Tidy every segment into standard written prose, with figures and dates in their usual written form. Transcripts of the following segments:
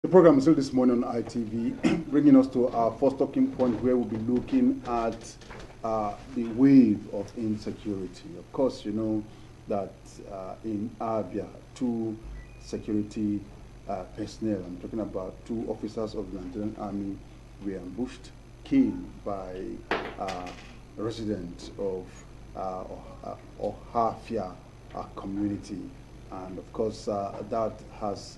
The program is still this morning on ITV, bringing us to our first talking point where we'll be looking at the wave of insecurity. Of course, you know that in Abia, two security personnel, I'm talking about two officers of the Nigerian Army, were ambushed, killed by residents of Ohafia community. And of course, that has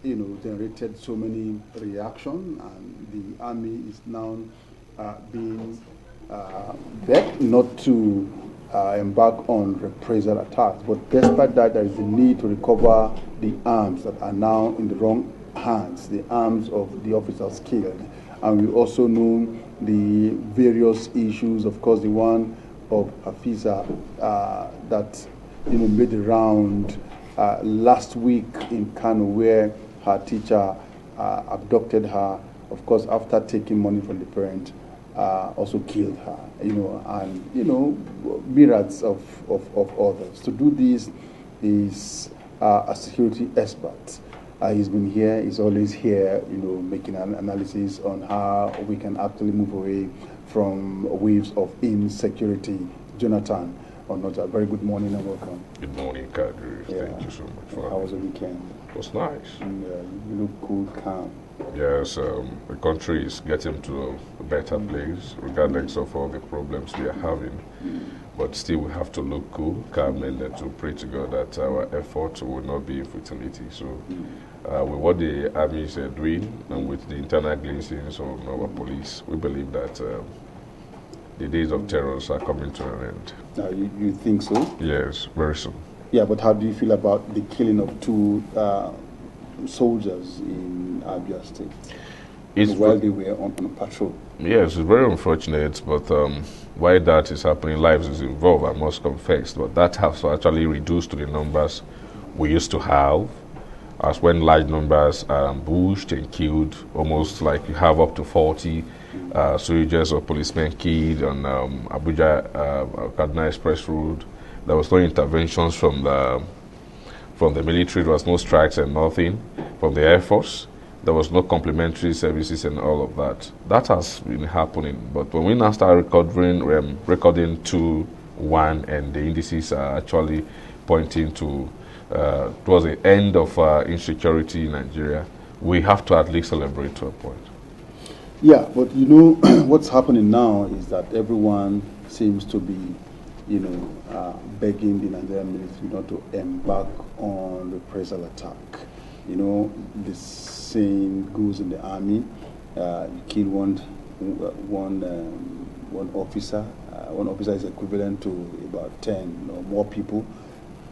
generated so many reaction, and the army is now being begged not to embark on reprisal attacks. But despite that, there is a need to recover the arms that are now in the wrong hands, the arms of the officers killed. And we also know the various issues, of course, the one of Hafiza that made the round last week in Kano, where her teacher abducted her, of course, after taking money from the parent, also killed her, and myriads of others. To do this is a security expert. He's been here, he's always here, making an analysis on how we can actually move away from waves of insecurity. Jonathan Onoja, very good morning and welcome. Good morning, Kadri. Yeah. Thank you so much for How was the weekend? It was nice. And, you look cool, calm. Yes, the country is getting to a better place, regardless of all the problems we are having. But still, we have to look cool, calm, and to pray to God that our efforts will not be in futility. So, with what the armies are doing and with the internal glazings of our police, we believe that the days of terrors are coming to an end. You think so? Yes, very soon. Yeah, but how do you feel about the killing of two soldiers in Abia State while they were on patrol? Yes, it's very unfortunate, but why that is happening, lives is involved, I must confess. But that has actually reduced to the numbers we used to have, as when large numbers are ambushed and killed, almost like you have up to 40 soldiers or policemen killed on Abuja Kaduna Express Road. There was no interventions from the military. There was no strikes and nothing from the Air Force. There was no complementary services and all of that. That has been happening. But when we now start recording 2-1, and the indices are actually pointing to towards the end of insecurity in Nigeria, we have to at least celebrate to a point. Yeah, but what's happening now is that everyone seems to be begging the Nigerian military not to embark on reprisal attack. The saying goes in the army: you kill one officer. One officer is equivalent to about 10 or more people.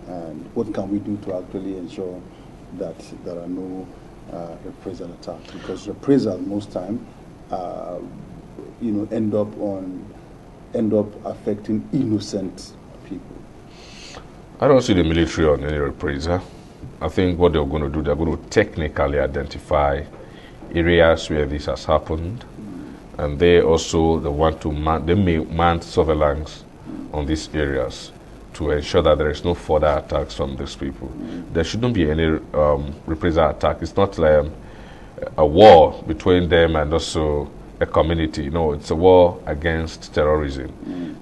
And what can we do to actually ensure that there are no reprisal attacks? Because reprisal most time, end up affecting innocent people. I don't see the military on any reprisal. I think what they're going to do, they're going to technically identify areas where this has happened, and they also may mount surveillance on these areas to ensure that there is no further attacks from these people. There shouldn't be any reprisal attack. It's not like a war between them and also a community. No, it's a war against terrorism.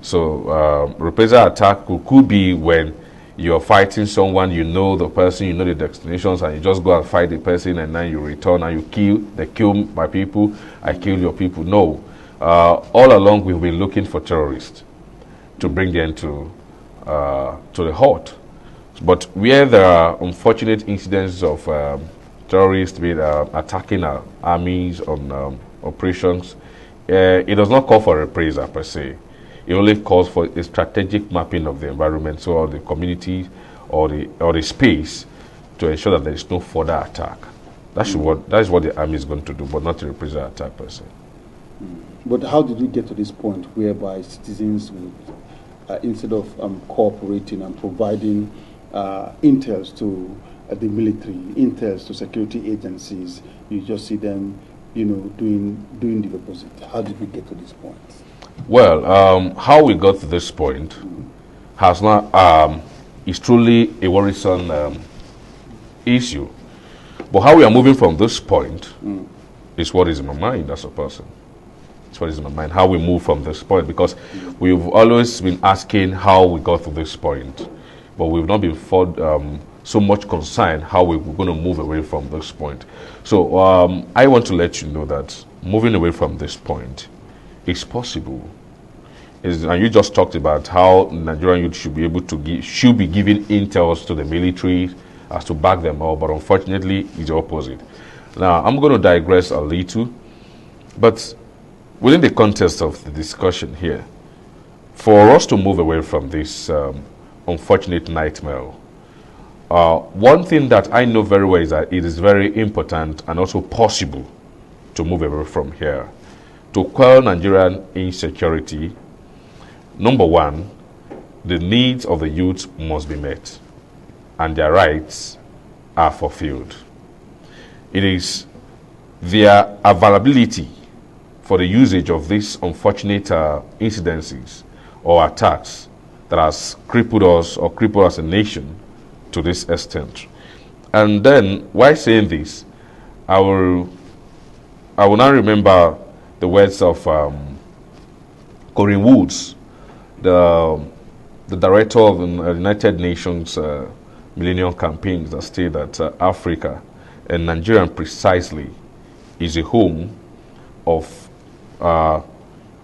So reprisal attack could be when you're fighting someone, the person, the destinations, and you just go and fight the person, and then you return and they kill my people, I kill your people. No. All along we've been looking for terrorists to bring them to the halt. But where there are unfortunate incidents of terrorists attacking our armies on operations, it does not call for reprisal per se. It only calls for a strategic mapping of the environment, so of the community or the space, to ensure that there is no further attack. That is what the army is going to do, but not a reprisal attack per se. But how did we get to this point whereby citizens would, instead of cooperating and providing intels to the military, intels to security agencies, you just see them, doing the opposite? How did we get to this point? Well, how we got to this point is truly a worrisome issue. But how we are moving from this point is what is in my mind as a person. It's what is in my mind, how we move from this point, because we've always been asking how we got to this point, but we've not been so much concerned how we're going to move away from this point. So I want to let you know that moving away from this point is possible. And you just talked about how Nigerian youth should be able to should be giving intels to the military as to back them up, but unfortunately it's the opposite. Now I'm going to digress a little, but within the context of the discussion here, for us to move away from this unfortunate nightmare, one thing that I know very well is that it is very important and also possible to move away from here. To quell Nigerian insecurity, number one, the needs of the youth must be met and their rights are fulfilled. It is their availability for the usage of these unfortunate incidences or attacks that has crippled us or crippled us as a nation to this extent. And then, while saying this, I will now remember the words of Corinne Woods, the director of the United Nations Millennium Campaigns, that state that Africa, and Nigeria precisely, is a home of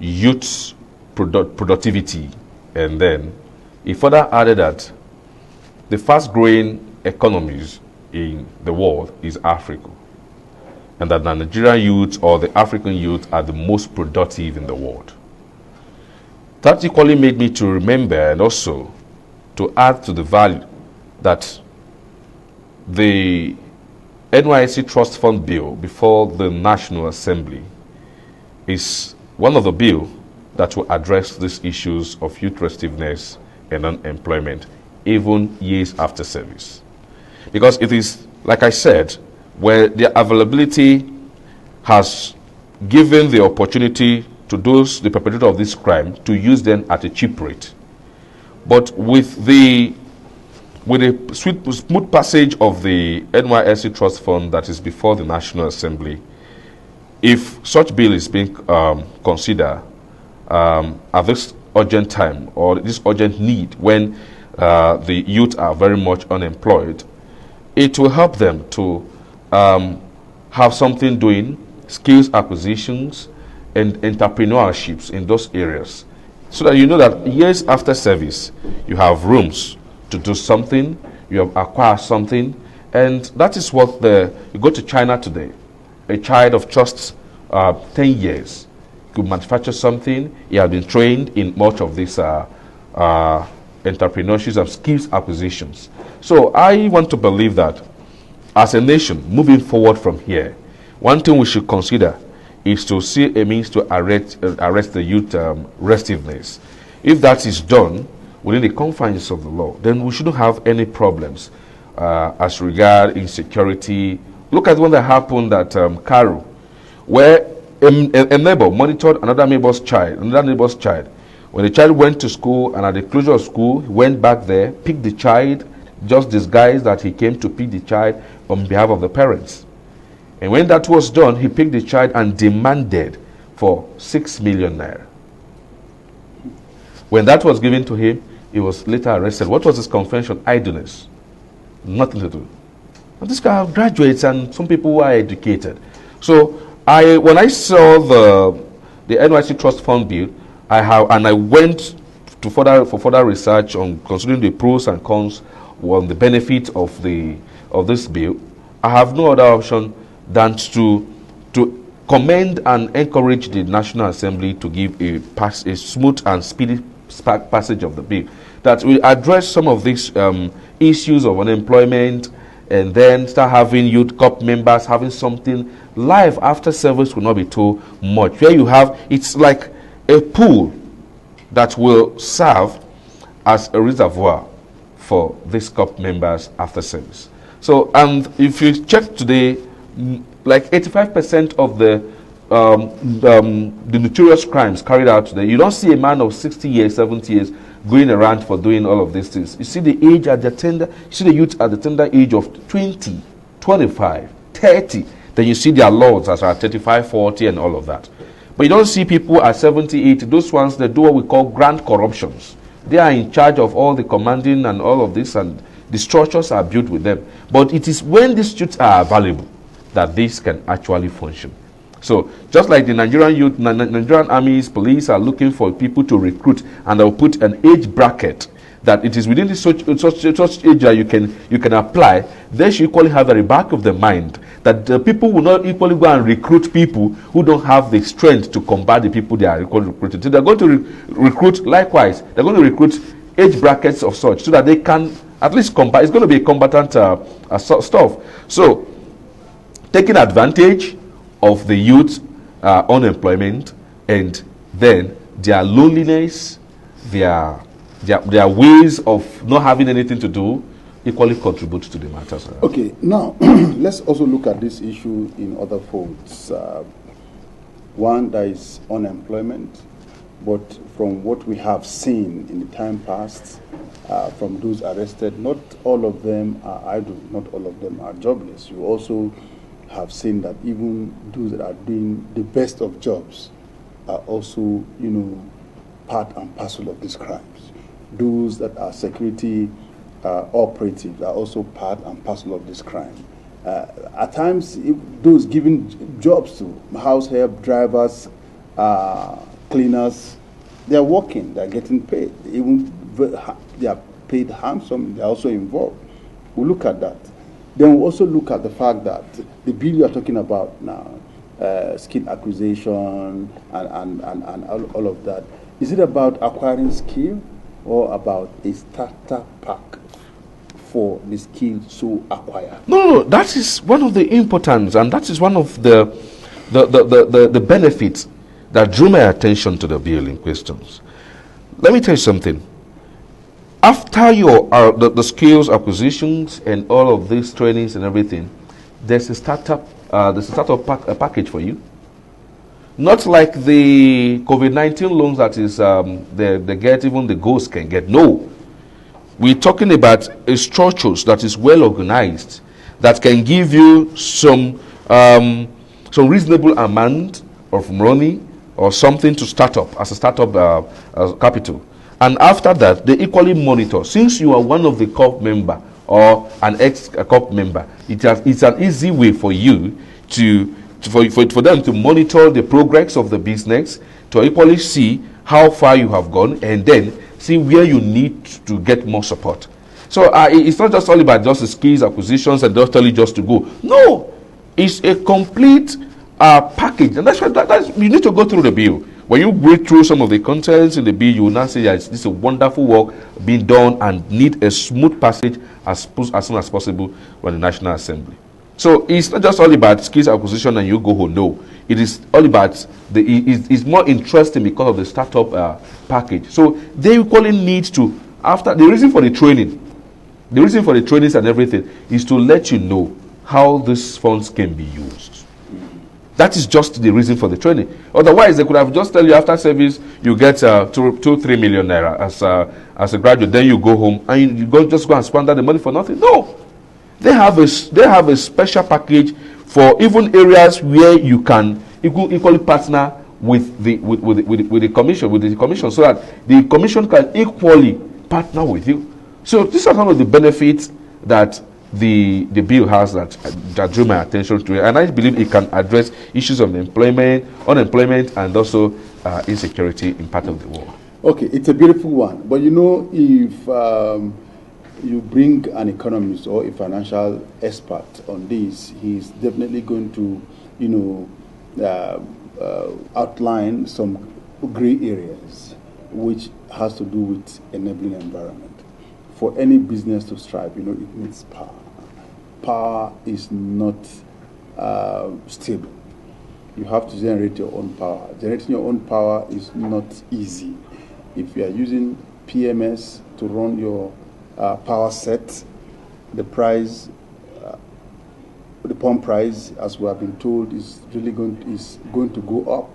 youth productivity. And then he further added that the fast-growing economies in the world is Africa, and that the Nigerian youth or the African youth are the most productive in the world. That equally made me to remember and also to add to the value that the NYSC Trust Fund Bill before the National Assembly is one of the bills that will address these issues of youth restiveness and unemployment even years after service. Because it is, like I said, where the availability has given the opportunity to those, the perpetrator of this crime, to use them at a cheap rate. But with the smooth passage of the NYSC Trust Fund that is before the National Assembly, if such bill is being considered at this urgent time or this urgent need when the youth are very much unemployed, it will help them to have something doing, skills acquisitions, and entrepreneurships in those areas, so that you know that years after service, you have rooms to do something, you have acquired something, and that is what you go to China today, a child of just 10 years could manufacture something. He has been trained in much of these entrepreneurships and skills acquisitions. So I want to believe that as a nation, moving forward from here, one thing we should consider is to see a means to arrest the youth restiveness. If that is done within the confines of the law, then we shouldn't have any problems as regard insecurity. Look at the one that happened at Karu, where a neighbor monitored another neighbor's child. When the child went to school, and at the closure of school, he went back there, picked the child, just disguised that he came to pick the child on behalf of the parents. And when that was done, he picked the child and demanded for 6 million naira. When that was given to him, he was later arrested. What was his confession? Idleness. Nothing to do. And this guy graduates, and some people who are educated. So when I saw the NYSC Trust Fund bill, I went to for further research on considering the pros and cons on the benefit of this bill. I have no other option than to commend and encourage the National Assembly to give a smooth and speedy passage of the bill that will address some of these issues of unemployment, and then start having youth corps members having something. Life after service will not be too much. Where you have, it's like a pool that will serve as a reservoir for these corps members after service. So, and if you check today, like 85% of the notorious crimes carried out today, you don't see a man of 60 years, 70 years going around for doing all of these things. You see the age at the tender, you see the youth at the tender age of 20, 25, 30. Then you see their lords as at 35, 40 and all of that. But you don't see people at 70, 80. Those ones, they do what we call grand corruptions. They are in charge of all the commanding and all of this, and the structures are built with them. But it is when these suits are available that this can actually function. So just like the Nigerian youth, Nigerian armies, police are looking for people to recruit, and they'll put an age bracket that it is within such age that you can apply. They should equally have at the back of their mind that the people will not equally go and recruit people who don't have the strength to combat the people they are equally recruiting. So they're going to recruit likewise. They're going to recruit age brackets of such so that they can at least combat. It's going to be a combatant stuff. So taking advantage of the youth unemployment and then their loneliness, their ways of not having anything to do equally contributes to the matter. Okay, now let's also look at this issue in other folds. One, there is unemployment, but from what we have seen in the time past, from those arrested, not all of them are idle, not all of them are jobless. You also have seen that even those that are doing the best of jobs are also, part and parcel of these crimes. Those that are security operatives are also part and parcel of this crime. At times, those giving jobs to house help, drivers, cleaners, they are working, they are getting paid. Even they are paid handsomely, they are also involved. We'll look at that. Then we'll also look at the fact that the bill you are talking about now, skill acquisition and all of that, is it about acquiring skill or about a starter pack for the skill to acquire? No, that is one of the importance, and that is one of the benefits that drew my attention to the bill in questions. Let me tell you something. After your the skills acquisitions and all of these trainings and everything, there's a startup package for you. Not like the COVID-19 loans that is they get, even the ghosts can get. No, we're talking about a structures that is well organized that can give you some reasonable amount of money or something to start up as a startup capital. And after that, they equally monitor. Since you are one of the corp member or an ex-corp member, it's an easy way for you for them to monitor the progress of the business, to equally see how far you have gone, and then see where you need to get more support. So it's not just all about just the skills acquisitions and just tell you just to go. No, it's a complete package, and that's why you need to go through the bill. When you read through some of the contents in the bill, you will now say that this is a wonderful work being done and need a smooth passage as soon as possible with the National Assembly. So it's not just all about skills acquisition and you go home. No, it is all about it's more interesting because of the startup package. So they equally need to, after the reason for the trainings and everything is to let you know how these funds can be used. That is just the reason for the training. Otherwise, they could have just tell you after service you get 2-3 million naira as a graduate. Then you go home and you just go and squander the money for nothing. No, they have a special package for even areas where you can equally partner with the commission, so that the commission can equally partner with you. So these are some of the benefits that the bill has that drew my attention to it, and I believe it can address issues of unemployment, and also insecurity in part of the world. Okay, it's a beautiful one, but if you bring an economist or a financial expert on this, he's definitely going to, outline some gray areas, which has to do with enabling environment. For any business to strive, it needs power. Power is not stable. You have to generate your own power. Generating your own power is not easy. If you are using PMS to run your power set, the price, the pump price, as we have been told, is really going to go up.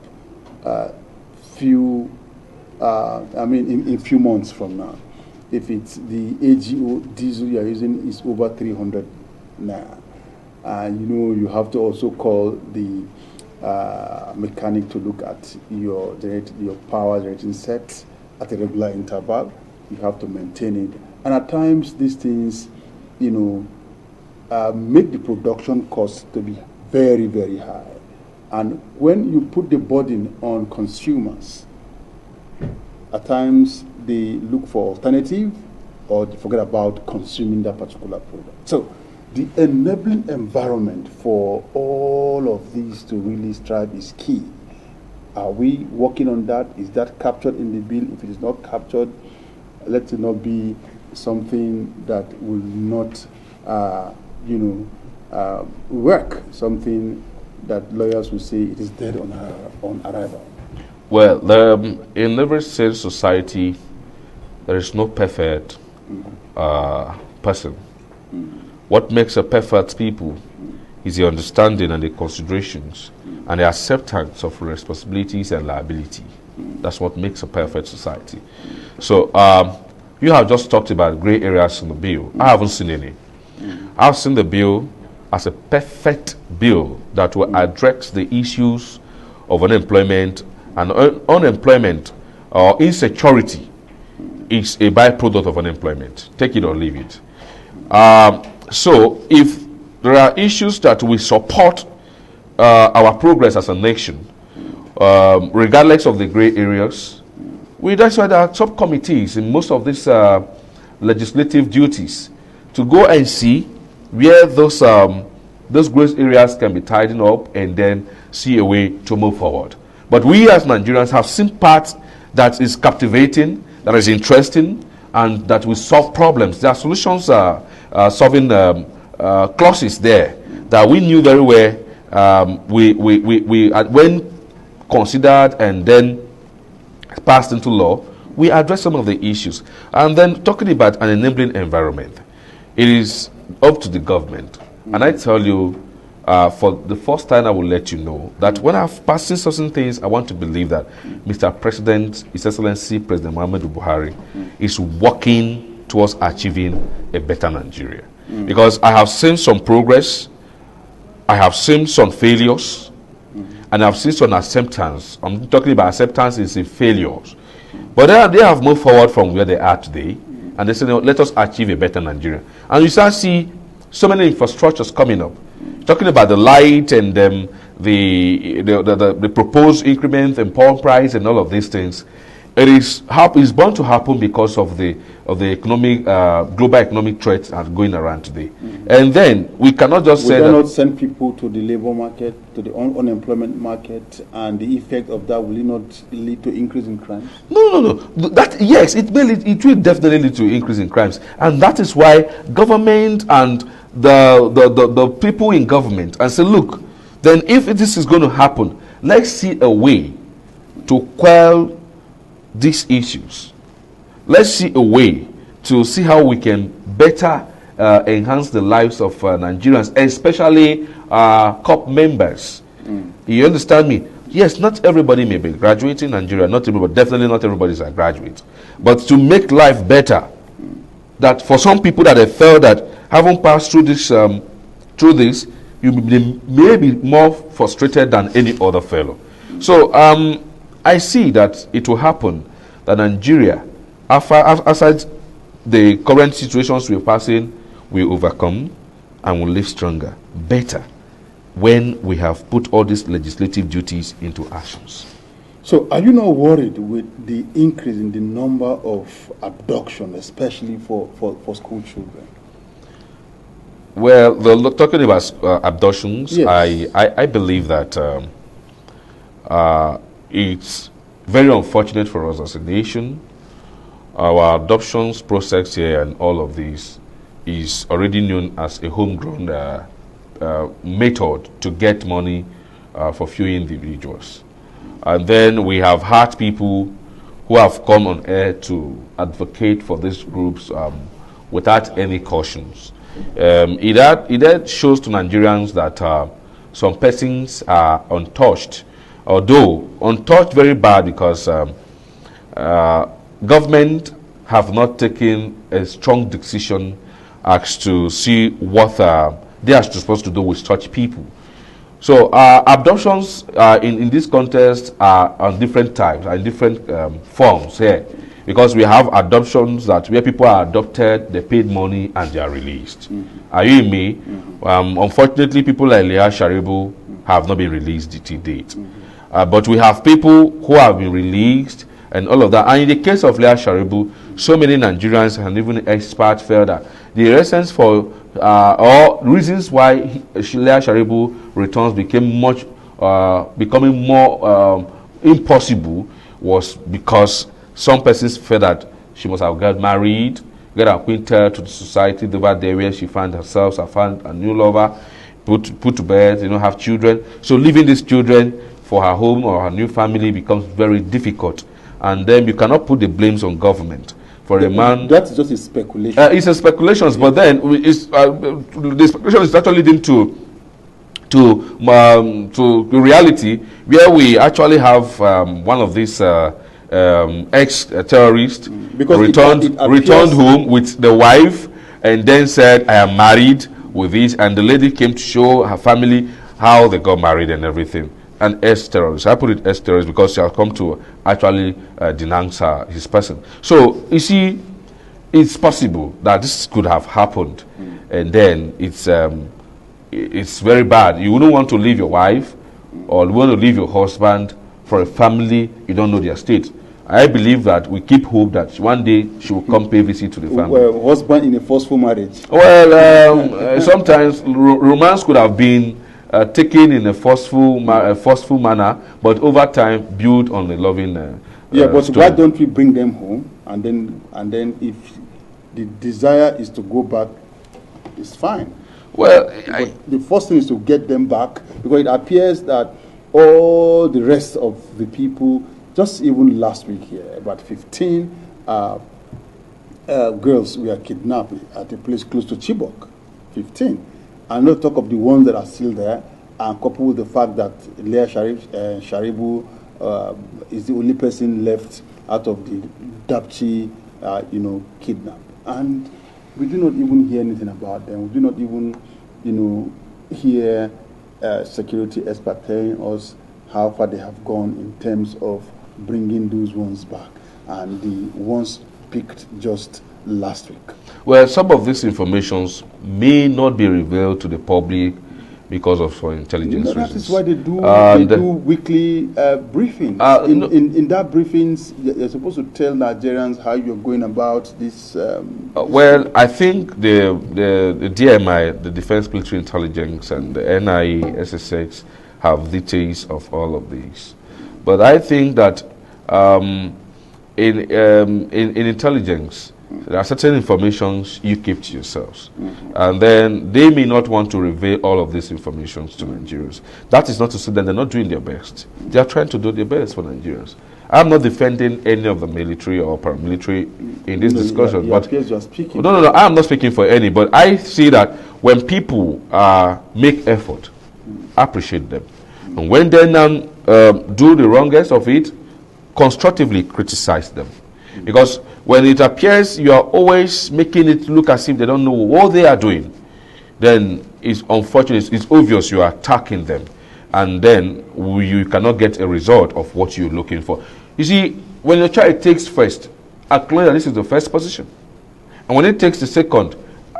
In few months from now. If it's the AGO diesel you are using is over 300 naira, And you have to also call the mechanic to look at your power generating set at a regular interval. You have to maintain it. And at times, these things, make the production cost to be very, very high. And when you put the burden on consumers, at times they look for alternative or they forget about consuming that particular product. So the enabling environment for all of these to really strive is key. Are we working on that? Is that captured in the bill? If it is not captured, let it not be something that will not, work. Something that lawyers will say it is dead on arrival. Well, in every sane society, there is no perfect person. What makes a perfect people is the understanding and the considerations and the acceptance of responsibilities and liability. That's what makes a perfect society. So you have just talked about gray areas in the bill. I haven't seen any. I've seen the bill as a perfect bill that will address the issues of unemployment, and unemployment or insecurity is a byproduct of unemployment. Take it or leave it. So if there are issues that will support our progress as a nation, regardless of the gray areas, that's why there are subcommittees in most of these legislative duties to go and see where those gray areas can be tidied up and then see a way to move forward. But we as Nigerians have seen parts that is captivating, that is interesting, and that will solve problems. There are solutions solving clauses there that we knew very well. When considered and then passed into law, we address some of the issues. And then talking about an enabling environment, it is up to the government. And I tell you, for the first time, I will let you know that when I've passed certain things, I want to believe that Mr. President, His Excellency President Muhammadu Buhari, is working towards achieving a better Nigeria. Because I have seen some progress, I have seen some failures, and I've seen some acceptance. I'm talking about acceptance is in failures. But they have moved forward from where they are today, and they say, no, let us achieve a better Nigeria. And you start see so many infrastructures coming up. Talking about the light and the proposed increment and power price and all of these things, it's bound to happen because of the economic global economic threats that are going around today. And then we cannot just say that. Not send people to the labor market, to the unemployment market, and the effect of that will it not lead to increase in crimes? No. That yes, it will definitely lead to increase in crimes, and that is why government and the people in government and say, look, then if this is going to happen, let's see a way to quell these issues. Let's see a way to see how we can better enhance the lives of Nigerians, especially COP members. You understand me? Yes, not everybody may be graduating in Nigeria. Definitely not everybody is a graduate. But to make life better, that for some people that have felt that haven't passed through this, you may be more frustrated than any other fellow. So I see that it will happen that Nigeria, aside the current situations we're passing, will overcome and will live stronger, better, when we have put all these legislative duties into actions. So are you not worried with the increase in the number of abduction, especially for school children? Well, talking about abductions, yes. I believe that it's very unfortunate for us as a nation. Our adoptions process here and all of this is already known as a homegrown method to get money for few individuals. And then we have had people who have come on air to advocate for these groups without any cautions. It shows to Nigerians that some persons are untouched, although untouched very bad because government have not taken a strong decision as to see what they are supposed to do with such people. So abductions in this context are on different types and different forms here, because we have adoptions that where people are adopted, they paid money and they are released. Are you in me? Unfortunately, people like Leah Sharibu have not been released to date. But we have people who have been released and all of that. And in the case of Leah Sharibu, so many Nigerians and even experts felt that the reasons for or reasons why Leah Sharibu returns becoming more impossible was because some persons felt that she must have got married, get acquainted to the society over there where she found herself, found a new lover, put to bed, have children. So leaving these children for her home or her new family becomes very difficult. And then you cannot put the blames on government. For a man, that's just a speculation. It's a speculation, but then the speculation is actually leading to reality, where we actually have one of these ex-terrorists returned home with the wife, and then said, "I am married with this," and the lady came to show her family how they got married and everything. An ex-terrorist. I put it ex-terrorist because she has come to actually denounce his person. So, you see, it's possible that this could have happened, and then it's very bad. You wouldn't want to leave your wife or you want to leave your husband for a family you don't know their state. I believe that we keep hope that one day she will come pay visit to the family. Well, husband in a forceful marriage. Well, sometimes romance could have been taken in a forceful manner, but over time built on a loving. But story. why don't we bring them home, and then if the desire is to go back, it's fine. Well, the first thing is to get them back, because it appears that all the rest of the people, just even last week here, about 15 girls were kidnapped at a place close to Chibok. 15. And not talk of the ones that are still there, and coupled with the fact that Leah Sharibu is the only person left out of the Dapchi, kidnap. And we do not even hear anything about them. We do not even, hear security experts telling us how far they have gone in terms of bringing those ones back, and the ones picked just last week. Well, some of these informations may not be revealed to the public because of intelligence reasons. That is why they do weekly briefings. In that briefings, you're supposed to tell Nigerians how you're going about this. Well, I think the DMI, the Defense Military Intelligence, and the NIE, SSX have details of all of these. But I think that in intelligence, there are certain informations you keep to yourselves. And then they may not want to reveal all of these informations to Nigerians. That is not to say that they're not doing their best. They are trying to do their best for Nigerians. I'm not defending any of the military or paramilitary in this discussion. But you're speaking. No, I'm not speaking for any. But I see that when people make effort, appreciate them. And when they now do the wrongest of it, constructively criticize them. Because when it appears you are always making it look as if they don't know what they are doing, then it's unfortunate, it's obvious you are attacking them. And then you cannot get a result of what you're looking for. You see, when your child takes first, acknowledge that this is the first position. And when it takes the second,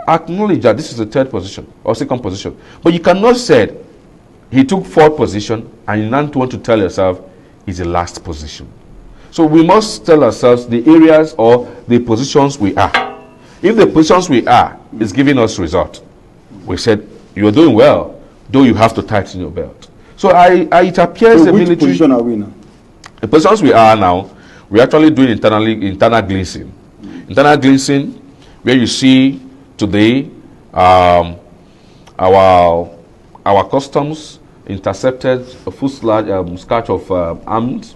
acknowledge that this is the third position or second position. But you cannot say he took fourth position and you now want to tell yourself it's the last position. So we must tell ourselves the areas or the positions we are. If the positions we are is giving us result, we said you're doing well, though you have to tighten your belt. So it appears the which military. Position are we now? The positions we are now, we're actually doing internal glimpsing. Internal glimpsing, where you see today our customs intercepted a full scatch of arms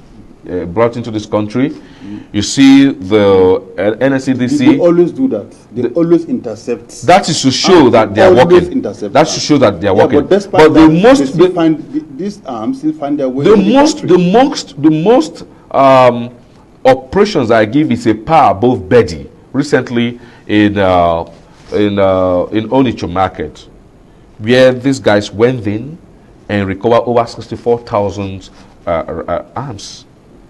brought into this country. You see the NSCDC. They always do that. They always intercept. That is to show that they are working. That's to show that they are working. But these arms still find their way. The most operations I give is a power above Betty. Recently in Onitsha market, where these guys went in and recovered over 64,000 arms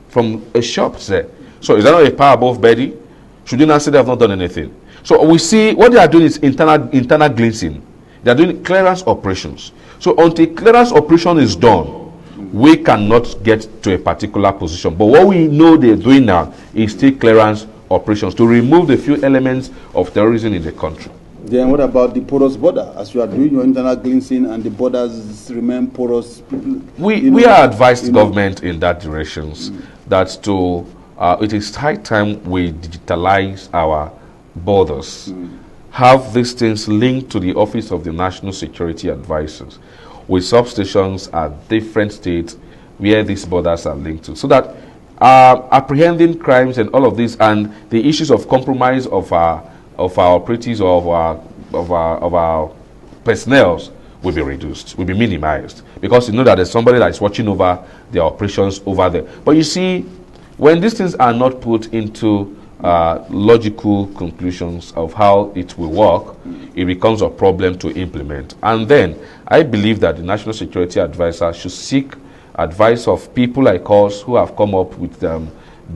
from a shop there. So is that not a power above body? Should you not say they have not done anything? So we see what they are doing is internal glimpsing. They are doing clearance operations. So until clearance operation is done, we cannot get to a particular position. But what we know they're doing now is still clearance operations to remove the few elements of terrorism in the country. Then what about the porous border? As you are doing your internal cleansing and the borders remain porous, we are advised government in that direction that it is high time we digitalize our borders, have these things linked to the Office of the National Security Advisors with substations at different states where these borders are linked to, so that apprehending crimes and all of this and the issues of compromise of our operatives or of our personnel will be reduced, will be minimized, because you know that there's somebody that is watching over the operations over there. But you see, when these things are not put into logical conclusions of how it will work, it becomes a problem to implement. And then I believe that the National Security Advisor should seek advice of people like us who have come up with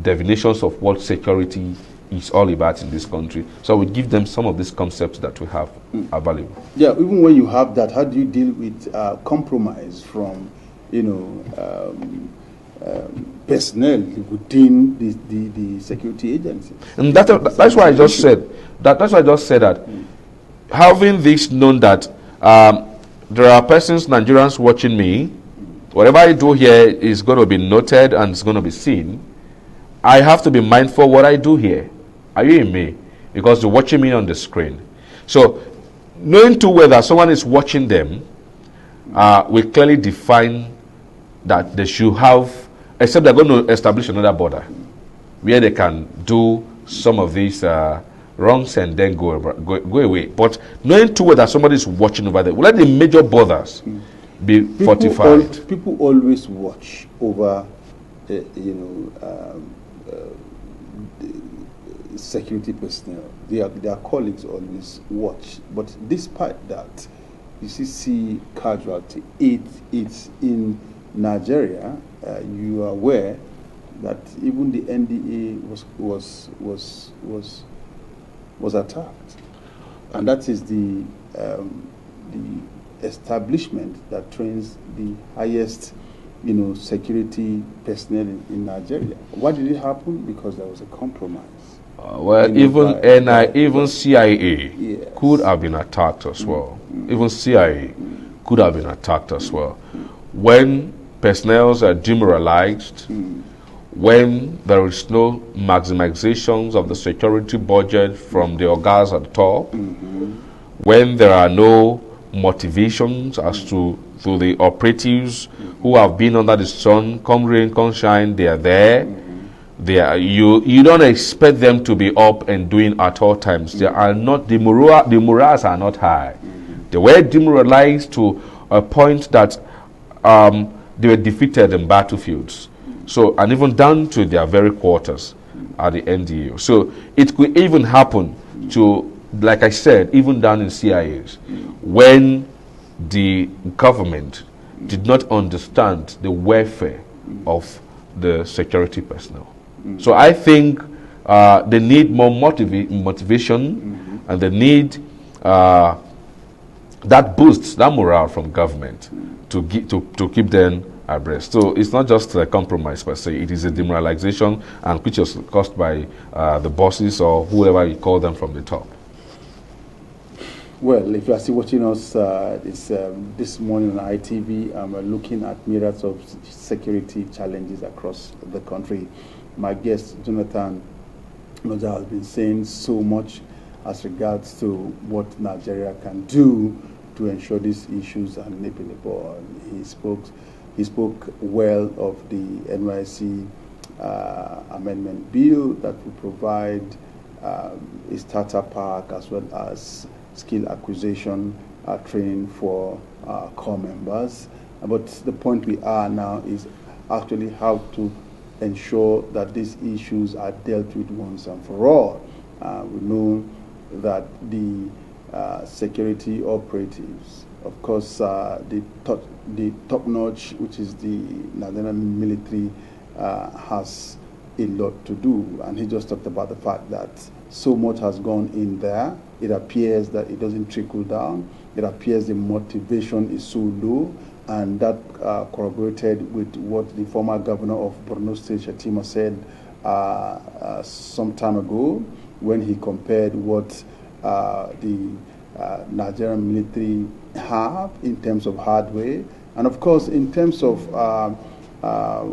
definitions of what security is all about in this country. So we give them some of these concepts that we have available. Yeah, even when you have that, how do you deal with compromise from, personnel within the security agency? And that's why I just said that having this known that there are persons, Nigerians watching me, whatever I do here is going to be noted and it's going to be seen. I have to be mindful of what I do here. Are you in me? Because they're watching me on the screen. So knowing too well that someone is watching them, we clearly define that they should have, except they're going to establish another border where they can do some of these wrongs and then go away. But knowing too well that somebody is watching over there, let the major borders be fortified. People always watch over, security personnel. Their colleagues always watch. But despite that, you see casualty. It's in Nigeria. You are aware that even the NDA was attacked, and that is the establishment that trains the highest security personnel in Nigeria. Why did it happen? Because there was a compromise. Even CIA could have been attacked as well. Even CIA could have been attacked as well. When personnel are demoralized, when there is no maximizations of the security budget from the organs at the top, when there are no motivations as to the operatives who have been under the sun, come rain, come shine, they are there. You don't expect them to be up and doing at all times. They are not, the morals are not high. They were demoralized to a point that they were defeated in battlefields. So, and even down to their very quarters at the NDU. So it could even happen to, like I said, even down in CIAs, when the government did not understand the welfare of the security personnel. So I think they need more motivation, and they need that boost, that morale from government to keep them abreast. So it's not just a compromise per se; it is a demoralization, and which is caused by the bosses or whoever you call them from the top. Well, if you are still watching us this morning on ITV, we're looking at myriads of security challenges across the country. My guest, Jonathan Noja, has been saying so much as regards to what Nigeria can do to ensure these issues are nipped in the bud. He spoke well of the NYC amendment bill that will provide a starter pack as well as skill acquisition training for core members. But the point we are now is actually how to ensure that these issues are dealt with once and for all. We know that the security operatives of course, the top notch, which is the Nigerian military, has a lot to do. And he just talked about the fact that so much has gone in there. It appears that it doesn't trickle down. It appears the motivation is so low, and that corroborated with what the former governor of Borno State, Shatima, said some time ago when he compared what the Nigerian military have in terms of hardware, and of course in terms of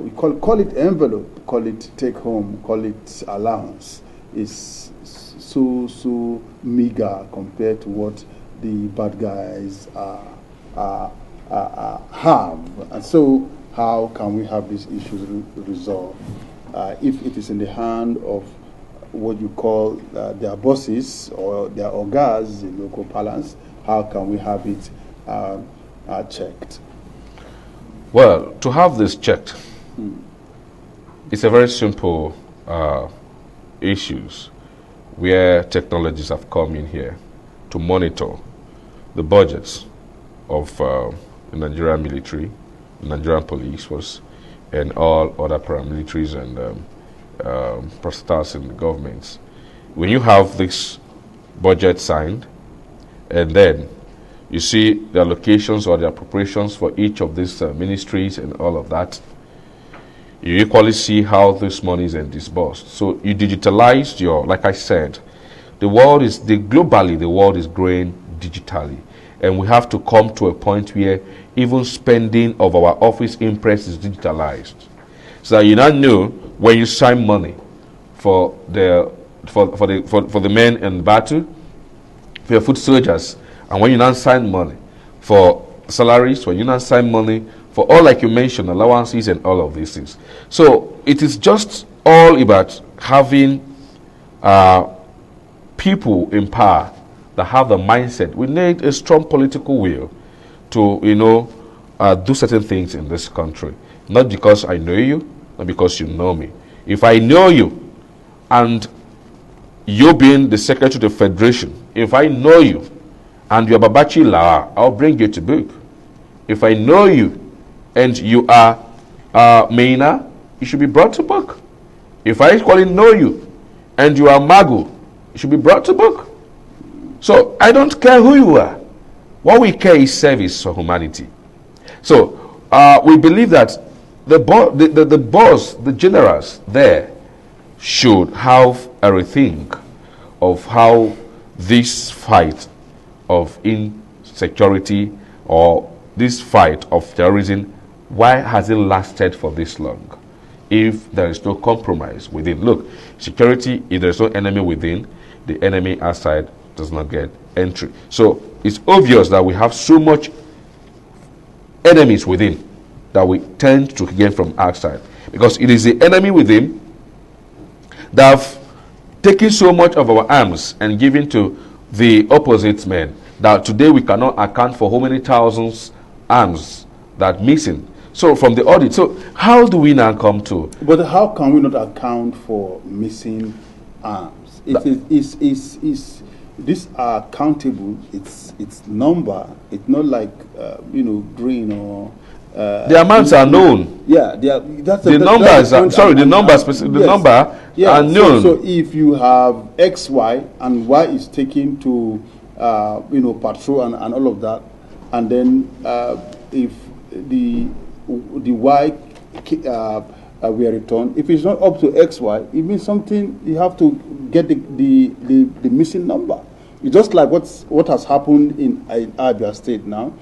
we call it envelope, call it take home, call it allowance, is so meager compared to what the bad guys have. And so how can we have these issues resolved? If it is in the hand of what you call their bosses or their orgas in local parlance, how can we have it checked? Well, to have this checked, it's a very simple issues where technologies have come in here to monitor the budgets of the Nigerian military, the Nigerian police force, and all other paramilitaries and prosecutors in the governments. When you have this budget signed, and then you see the allocations or the appropriations for each of these ministries and all of that, you equally see how this money is disbursed. So you digitalized like I said, globally the world is growing digitally. And we have to come to a point where even spending of our office impress is digitalized. So that you now know when you sign money for the men in battle, for your foot soldiers, and when you now sign money for salaries, when you now sign money for all, like you mentioned, allowances and all of these things. So it is just all about having people in power that have the mindset. We need a strong political will to, do certain things in this country. Not because I know you, not because you know me. If I know you, and you being the Secretary to the Federation, if I know you, and you're Babachi Lawa, I'll bring you to book. If I know you, and you are Meina, you should be brought to book. If I equally know you, and you are Magu, you should be brought to book. So I don't care who you are. What we care is service for humanity. So we believe that the boss, the generals there, should have a rethink of how this fight of insecurity or this fight of terrorism, why has it lasted for this long? If there is no compromise within. Look, security, if there is no enemy within, the enemy outside does not get entry. So it's obvious that we have so much enemies within that we tend to gain from outside. Because it is the enemy within that have taken so much of our arms and given to the opposite men that today we cannot account for how many thousands arms that missing. So from the audit, so how do we now come to? But how can we not account for missing arms? These are countable. It's number. It's not like green or. The amounts are known. Yeah, the numbers. The number are known. So if you have X, Y, and Y is taken to patrol and all of that, and then if the Y we are returned, if it's not up to X, Y, it means something. You have to get the missing number. It's just like what has happened in Abia State now.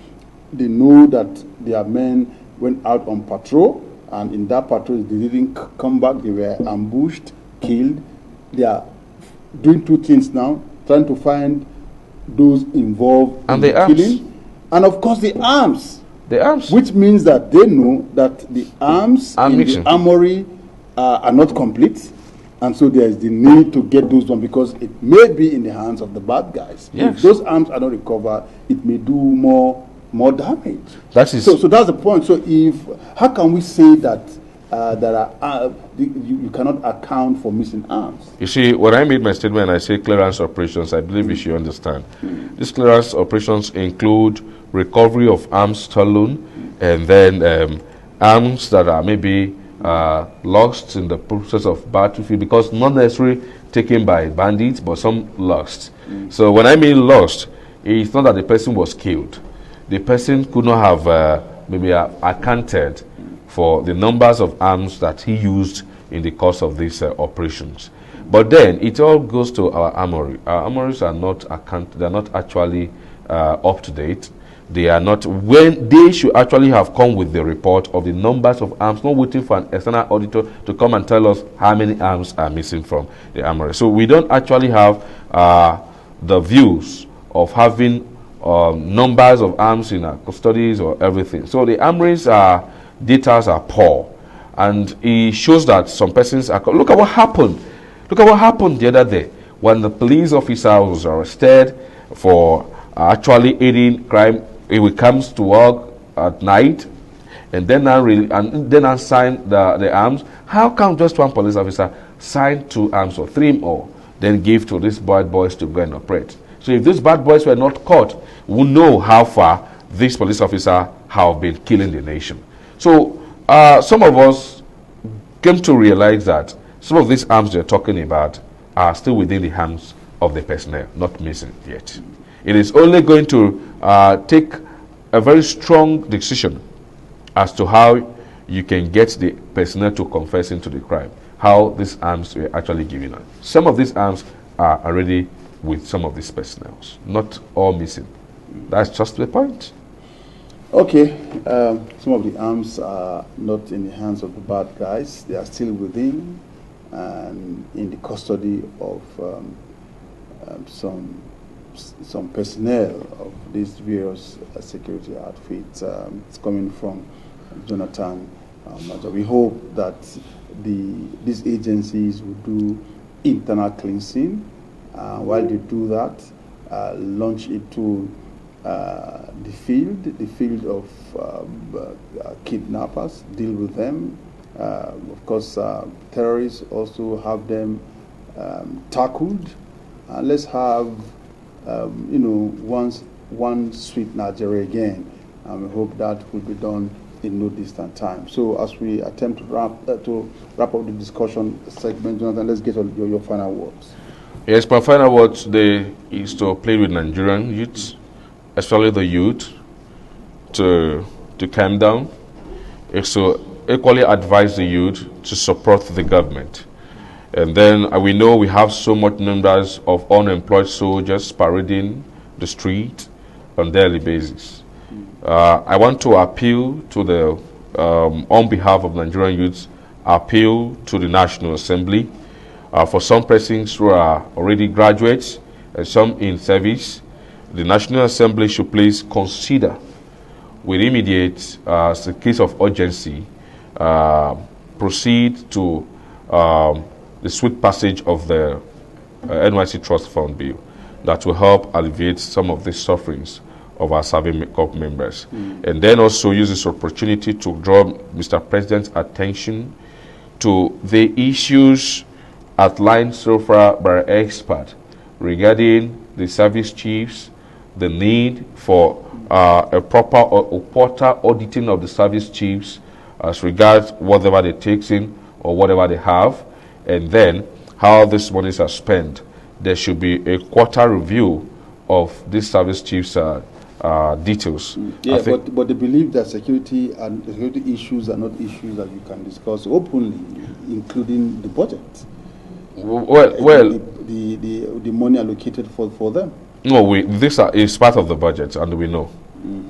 They know that their men went out on patrol, and in that patrol they didn't come back. They were ambushed, killed. They are doing two things now, trying to find those involved in the killing, and of course the arms. The arms, which means that they know that the arms in the armory are not complete, and so there is the need to get those ones because it may be in the hands of the bad guys. Yes. If those arms are not recovered, it may do more damage. That is so that's the point. So how can we say that you cannot account for missing arms. You see, when I made my statement, I say clearance operations, I believe you should understand. These clearance operations include recovery of arms stolen, and then arms that are maybe lost in the process of battlefield, because not necessarily taken by bandits, but some lost. So when I mean lost, it's not that the person was killed. The person could not have maybe accounted for the numbers of arms that he used in the course of these operations. But then it all goes to our armory. Our armories are not they're not actually up to date. They are not, when they should actually have come with the report of the numbers of arms, not waiting for an external auditor to come and tell us how many arms are missing from the armory. So we don't actually have the views of having numbers of arms in our custodies or everything. So the armories data are poor, and it shows that some persons are. Look at what happened. Look at what happened the other day when the police officer was arrested for actually aiding crime. He comes to work at night and then sign the arms. How come just one police officer sign 2 arms or 3 more, then give to these bad boys to go and operate? So if these bad boys were not caught, we know how far these police officers have been killing the nation. So some of us came to realize that some of these arms they're talking about are still within the hands of the personnel, not missing yet. It is only going to take a very strong decision as to how you can get the personnel to confess into the crime, how these arms were actually given out. Some of these arms are already with some of these personnel, not all missing. That's just the point. Okay, some of the arms are not in the hands of the bad guys. They are still within and in the custody of some personnel of these various security outfits. It's coming from Jonathan. We hope that these agencies will do internal cleansing. While they do that, launch it to the field of kidnappers, deal with them. Of course, terrorists also have them tackled. Let's have, one sweet Nigeria again. And we hope that will be done in no distant time. So as we attempt to wrap up the discussion segment, Jonathan, let's get your final words. Yes, my final word today is to plead with Nigerian youths, especially the youth, to calm down. It's to equally advise the youth to support the government. And then we know we have so much numbers of unemployed soldiers parading the street on a daily basis. I want to appeal to the, on behalf of Nigerian youths, appeal to the National Assembly. For some persons who are already graduates and some in service, the National Assembly should please consider with immediate, as a case of urgency, proceed to the swift passage of the NYC Trust Fund Bill that will help alleviate some of the sufferings of our serving corps members. And then also use this opportunity to draw Mr. President's attention to the issues outlined so far by our expert regarding the service chiefs, the need for a proper auditing of the service chiefs as regards whatever they take in or whatever they have, and then how these monies are spent. There should be a quarter review of these service chiefs' details. Yeah, but they believe that security issues are not issues that you can discuss openly, including the budget. Well, the money allocated for them. No, this is part of the budget, and we know,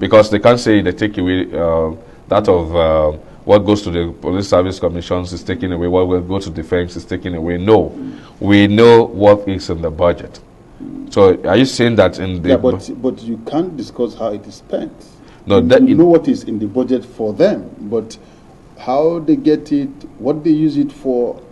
because they can't say they take away that of what goes to the police service commissions is taken away, what will go to defense is taken away. No, we know what is in the budget. So are you saying that in the... Yeah, but you can't discuss how it is spent. No, you know what is in the budget for them, but how they get it, what they use it for,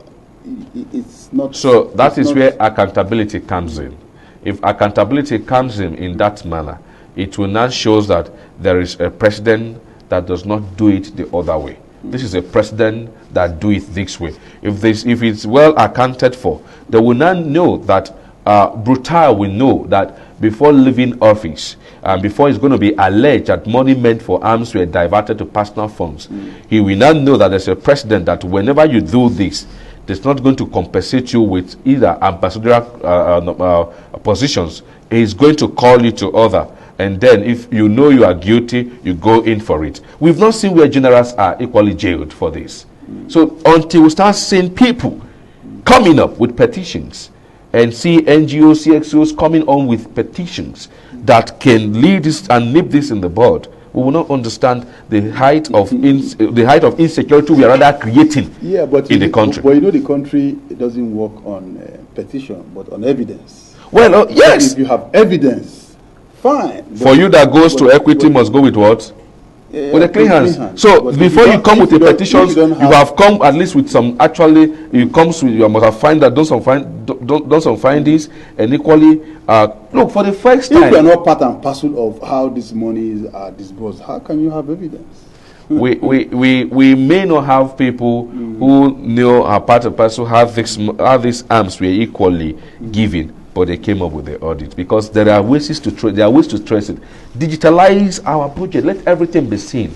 it's not... So that is where accountability comes in. If accountability comes in that manner, it will not show that there is a president that does not do it the other way. this is a precedent that do it this way. If it's well accounted for, they will not know that Brutal will know that before leaving office, before it's going to be alleged that money meant for arms were diverted to personal funds, he will not know that there's a precedent that whenever you do this, it's not going to compensate you with either ambassadorial positions. He's going to call you to order. And then if you know you are guilty, you go in for it. We've not seen where generals are equally jailed for this. So until we start seeing people coming up with petitions and see NGOs, CXOs coming on with petitions that can lead this and nip this in the bud, we will not understand the height of insecurity we are rather creating in the country. But you know, the country doesn't work on petition, but on evidence. Well, yes. If you have evidence, fine. For you that goes to equity must go with what? With a clean hands. So before you come with the petitions, you have come at least with some. Actually, you comes with, you must have find that done some findings, and equally look for the first time. If you are not part and parcel of how this money is disbursed, how can you have evidence? we may not have people who know are part and parcel how these arms were equally given. But they came up with the audit because there are ways to trace it. Digitalize our budget. Let everything be seen.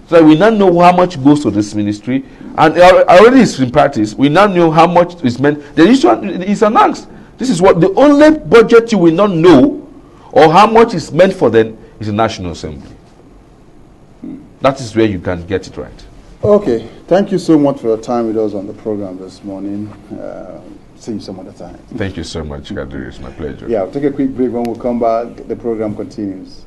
So that we now know how much goes to this ministry, and already it's in practice. We now know how much is meant. The issue is announced. This is what the only budget you will not know, or how much is meant for them, is the National Assembly. That is where you can get it right. Okay, thank you so much for your time with us on the program this morning. See you some other time. Thank you so much, Kadri. It's my pleasure. Yeah, we'll take a quick break. When we come back, the program continues.